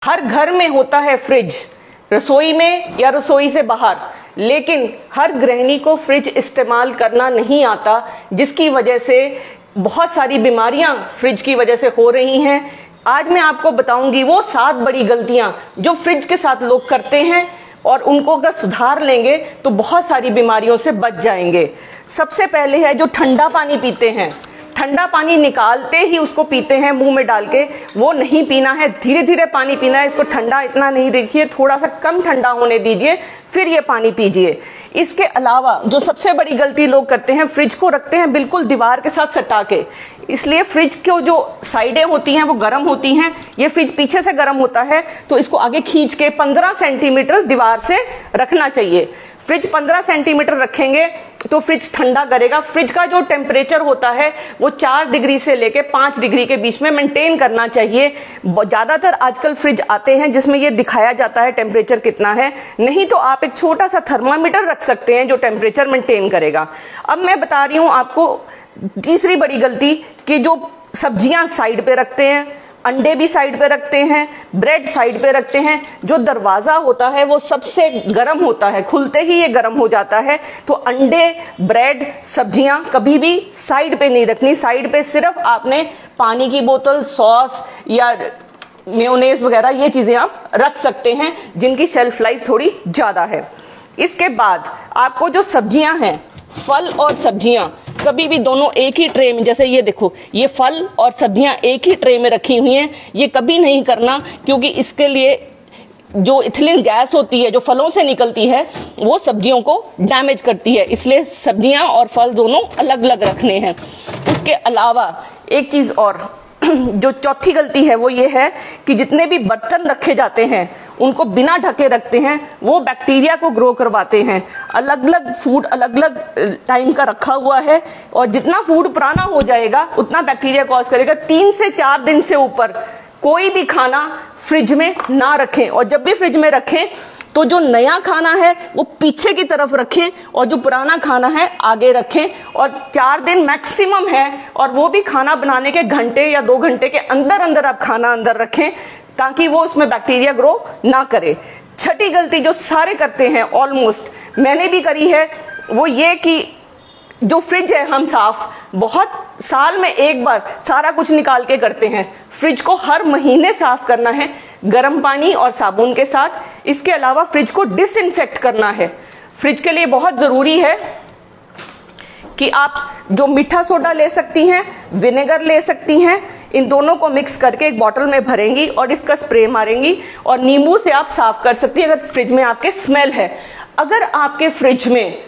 हर घर में होता है फ्रिज, रसोई में या रसोई से बाहर, लेकिन हर गृहिणी को फ्रिज इस्तेमाल करना नहीं आता, जिसकी वजह से बहुत सारी बीमारियां फ्रिज की वजह से हो रही हैं। आज मैं आपको बताऊंगी वो 7 बड़ी गलतियां जो फ्रिज के साथ लोग करते हैं और उनको अगर सुधार लेंगे तो बहुत सारी बीमारियों से बच जाएंगे। सबसे पहले है जो ठंडा पानी पीते हैं, ठंडा पानी निकालते ही उसको पीते हैं मुंह में डाल के, वो नहीं पीना है, धीरे धीरे पानी पीना है। इसको ठंडा इतना नहीं देखिए, थोड़ा सा कम ठंडा होने दीजिए, फिर ये पानी पीजिए। इसके अलावा जो सबसे बड़ी गलती लोग करते हैं, फ्रिज को रखते हैं बिल्कुल दीवार के साथ सटा के, इसलिए फ्रिज की जो साइडें होती हैं वो गर्म होती हैं, ये फ्रिज पीछे से गर्म होता है, तो इसको आगे खींच के 15 सेंटीमीटर दीवार से रखना चाहिए। फ्रिज 15 सेंटीमीटर रखेंगे तो फ्रिज ठंडा करेगा। फ्रिज का जो टेम्परेचर होता है वो 4 डिग्री से लेके 5 डिग्री के बीच में मेंटेन करना चाहिए। ज्यादातर आजकल फ्रिज आते हैं जिसमें ये दिखाया जाता है टेम्परेचर कितना है, नहीं तो आप एक छोटा सा थर्मामीटर रख सकते हैं जो टेम्परेचर मेंटेन करेगा। अब मैं बता रही हूं आपको तीसरी बड़ी गलती कि जो सब्जियां साइड पे रखते हैं, अंडे भी साइड पे रखते हैं, ब्रेड साइड पे रखते हैं। जो दरवाजा होता है वो सबसे गर्म होता है, खुलते ही ये गर्म हो जाता है, तो अंडे, ब्रेड, सब्जियां कभी भी साइड पे नहीं रखनी। साइड पे सिर्फ आपने पानी की बोतल, सॉस या मेयोनेज वगैरह ये चीजें आप रख सकते हैं जिनकी शेल्फ लाइफ थोड़ी ज्यादा है। इसके बाद आपको जो सब्जियां हैं, फल और सब्जियां कभी भी दोनों एक ही ट्रे में, जैसे ये देखो, ये फल और सब्जियां एक ही ट्रे में रखी हुई हैं, ये कभी नहीं करना, क्योंकि इसके लिए जो इथिलीन गैस होती है जो फलों से निकलती है वो सब्जियों को डैमेज करती है, इसलिए सब्जियां और फल दोनों अलग अलग रखने हैं। उसके अलावा एक चीज और जो चौथी गलती है वो ये है कि जितने भी बर्तन रखे जाते हैं उनको बिना ढके रखते हैं, वो बैक्टीरिया को ग्रो करवाते हैं। अलग अलग फूड अलग अलग टाइम का रखा हुआ है और जितना फूड पुराना हो जाएगा उतना बैक्टीरिया कॉज करेगा। 3 से 4 दिन से ऊपर कोई भी खाना फ्रिज में ना रखें, और जब भी फ्रिज में रखें तो जो नया खाना है वो पीछे की तरफ रखें और जो पुराना खाना है आगे रखें, और 4 दिन मैक्सिमम है, और वो भी खाना बनाने के घंटे या 2 घंटे के अंदर अंदर आप खाना अंदर रखें ताकि वो उसमें बैक्टीरिया ग्रो ना करे। छठी गलती जो सारे करते हैं, ऑलमोस्ट मैंने भी करी है, वो ये कि जो फ्रिज है हम साफ बहुत साल में एक बार सारा कुछ निकाल के करते हैं। फ्रिज को हर महीने साफ करना है गर्म पानी और साबुन के साथ। इसके अलावा फ्रिज को डिसइंफेक्ट करना है। फ्रिज के लिए बहुत जरूरी है कि आप जो मीठा सोडा ले सकती हैं, विनेगर ले सकती हैं, इन दोनों को मिक्स करके एक बॉटल में भरेंगी और इसका स्प्रे मारेंगी, और नींबू से आप साफ कर सकती हैं अगर फ्रिज में आपके स्मेल है। अगर आपके फ्रिज में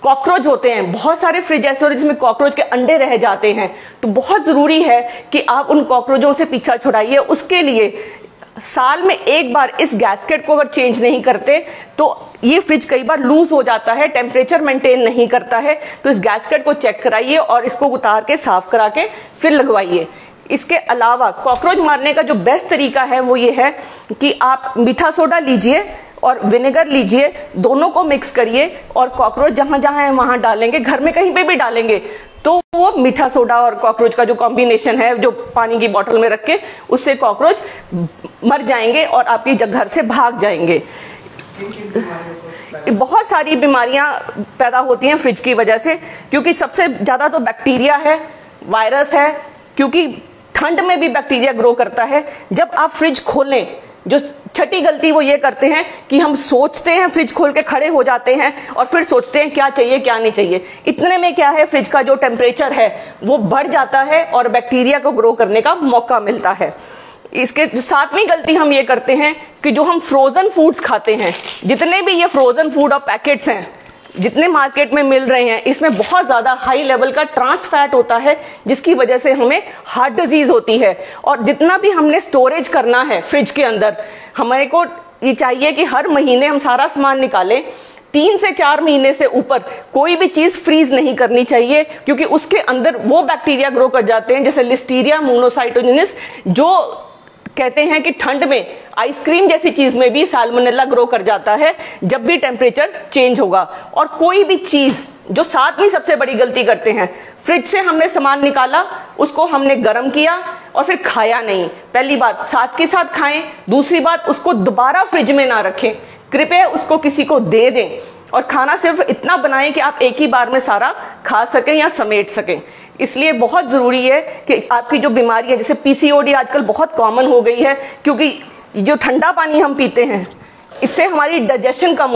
कॉकरोच होते हैं, बहुत सारे फ्रिज ऐसे होते हैं जिसमें कॉकरोच के अंडे रह जाते हैं, तो बहुत जरूरी है कि आप उन कॉकरोचों से पीछा छुड़ाइए। उसके लिए साल में एक बार इस गैस्केट को अगर चेंज नहीं करते तो ये फ्रिज कई बार लूज हो जाता है, टेम्परेचर मेंटेन नहीं करता है, तो इस गैस्केट को चेक कराइए और इसको उतार के साफ करा के फिर लगवाइए। इसके अलावा कॉकरोच मारने का जो बेस्ट तरीका है वो ये है कि आप मीठा सोडा लीजिए और विनेगर लीजिए, दोनों को मिक्स करिए और कॉकरोच जहां जहां है वहां डालेंगे, घर में कहीं पे भी डालेंगे तो वो मीठा सोडा और कॉकरोच का जो कॉम्बिनेशन है जो पानी की बोतल में रख के, उससे कॉकरोच मर जाएंगे और आपके घर से भाग जाएंगे। बहुत सारी बीमारियां पैदा होती हैं फ्रिज की वजह से, क्योंकि सबसे ज्यादा तो बैक्टीरिया है, वायरस है, क्योंकि ठंड में भी बैक्टीरिया ग्रो करता है। जब आप फ्रिज खोलें, जो छठी गलती वो ये करते हैं कि हम सोचते हैं, फ्रिज खोल के खड़े हो जाते हैं और फिर सोचते हैं क्या चाहिए क्या नहीं चाहिए। इतने में क्या है, फ्रिज का जो टेम्परेचर है वो बढ़ जाता है और बैक्टीरिया को ग्रो करने का मौका मिलता है। इसके 7वीं गलती हम ये करते हैं कि जो हम फ्रोजन फूड्स खाते हैं, जितने भी ये फ्रोजन फूड और पैकेट्स हैं जितने मार्केट में मिल रहे हैं, इसमें बहुत ज्यादा हाई लेवल का ट्रांस फैट होता है जिसकी वजह से हमें हार्ट डिजीज होती है। और जितना भी हमने स्टोरेज करना है फ्रिज के अंदर, हमारे को ये चाहिए कि हर महीने हम सारा सामान निकालें। 3 से 4 महीने से ऊपर कोई भी चीज फ्रीज नहीं करनी चाहिए, क्योंकि उसके अंदर वो बैक्टीरिया ग्रो कर जाते हैं जैसे लिस्टीरिया मोनोसाइटोजेनिस, जो कहते हैं कि ठंड में आइसक्रीम जैसी चीज में भी साल्मोनेला ग्रो कर जाता है जब भी टेम्परेचर चेंज होगा। और कोई भी चीज जो सातवीं सबसे बड़ी गलती करते हैं, फ्रिज से हमने सामान निकाला, उसको हमने गर्म किया और फिर खाया नहीं। पहली बात, साथ के साथ खाएं। दूसरी बात, उसको दोबारा फ्रिज में ना रखें, कृपया उसको किसी को दे दें और खाना सिर्फ इतना बनाएं कि आप एक ही बार में सारा खा सकें या समेट सकें। इसलिए बहुत जरूरी है कि आपकी जो बीमारी है, जैसे पीसीओडी आजकल बहुत कॉमन हो गई है, क्योंकि जो ठंडा पानी हम पीते हैं इससे हमारी डाइजेशन कम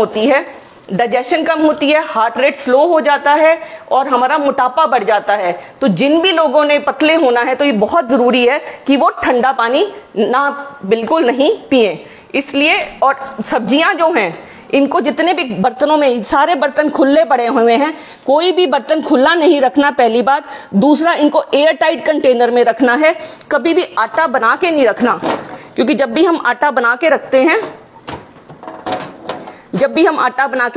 होती है, हार्ट रेट स्लो हो जाता है और हमारा मोटापा बढ़ जाता है। तो जिन भी लोगों ने पतले होना है तो ये बहुत जरूरी है कि वो ठंडा पानी ना बिल्कुल नहीं पिए। इसलिए और सब्जियां जो हैं, इनको जितने भी बर्तनों में, सारे बर्तन खुले पड़े हुए हैं, कोई भी बर्तन खुला नहीं रखना, पहली बात। दूसरा, इनको एयर टाइट कंटेनर में रखना है, कभी भी आटा बना के नहीं रखना, क्योंकि जब भी हम आटा बना के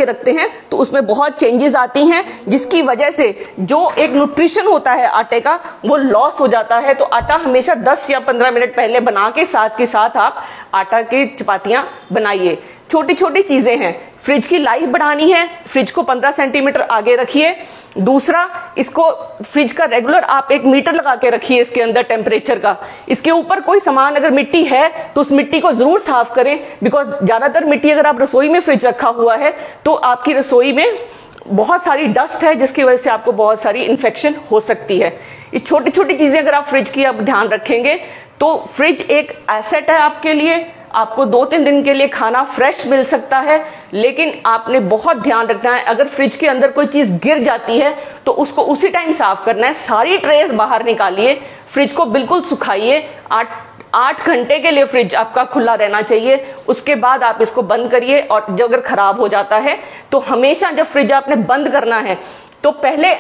रखते हैं तो उसमें बहुत चेंजेस आती हैं, जिसकी वजह से जो एक न्यूट्रिशन होता है आटे का वो लॉस हो जाता है। तो आटा हमेशा 10 या 15 मिनट पहले बना के साथ के साथ आप आटा की चपातियां बनाइए। छोटी छोटी चीजें हैं। फ्रिज की लाइफ बढ़ानी है, फ्रिज को 15 सेंटीमीटर आगे रखिए। दूसरा, इसको फ्रिज का रेगुलर आप 1 मीटर लगा के रखिए इसके अंदर टेम्परेचर का। इसके ऊपर कोई सामान अगर मिट्टी है तो उस मिट्टी को जरूर साफ करें, बिकॉज ज्यादातर मिट्टी अगर आप रसोई में फ्रिज रखा हुआ है तो आपकी रसोई में बहुत सारी डस्ट है, जिसकी वजह से आपको बहुत सारी इन्फेक्शन हो सकती है। ये छोटी छोटी चीजें अगर आप फ्रिज की आप ध्यान रखेंगे तो फ्रिज एक एसेट है आपके लिए। आपको 2-3 दिन के लिए खाना फ्रेश मिल सकता है, लेकिन आपने बहुत ध्यान रखना है, अगर फ्रिज के अंदर कोई चीज गिर जाती है तो उसको उसी टाइम साफ करना है। सारी ट्रेस बाहर निकालिए, फ्रिज को बिल्कुल सुखाइए। 8 घंटे के लिए फ्रिज आपका खुला रहना चाहिए, उसके बाद आप इसको बंद करिए। और जब अगर खराब हो जाता है तो हमेशा जब फ्रिज आपने बंद करना है तो पहले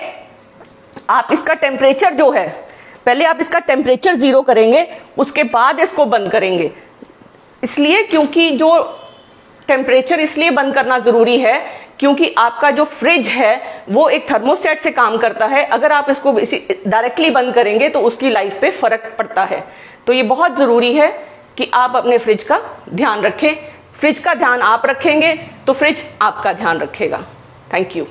आप इसका टेम्परेचर जो है, पहले आप इसका टेम्परेचर 0 करेंगे, उसके बाद इसको बंद करेंगे। इसलिए, क्योंकि जो टेम्परेचर इसलिए बंद करना जरूरी है क्योंकि आपका जो फ्रिज है वो एक थर्मोस्टेट से काम करता है। अगर आप इसको डायरेक्टली बंद करेंगे तो उसकी लाइफ पे फर्क पड़ता है। तो ये बहुत जरूरी है कि आप अपने फ्रिज का ध्यान रखें। फ्रिज का ध्यान आप रखेंगे तो फ्रिज आपका ध्यान रखेगा। Thank you.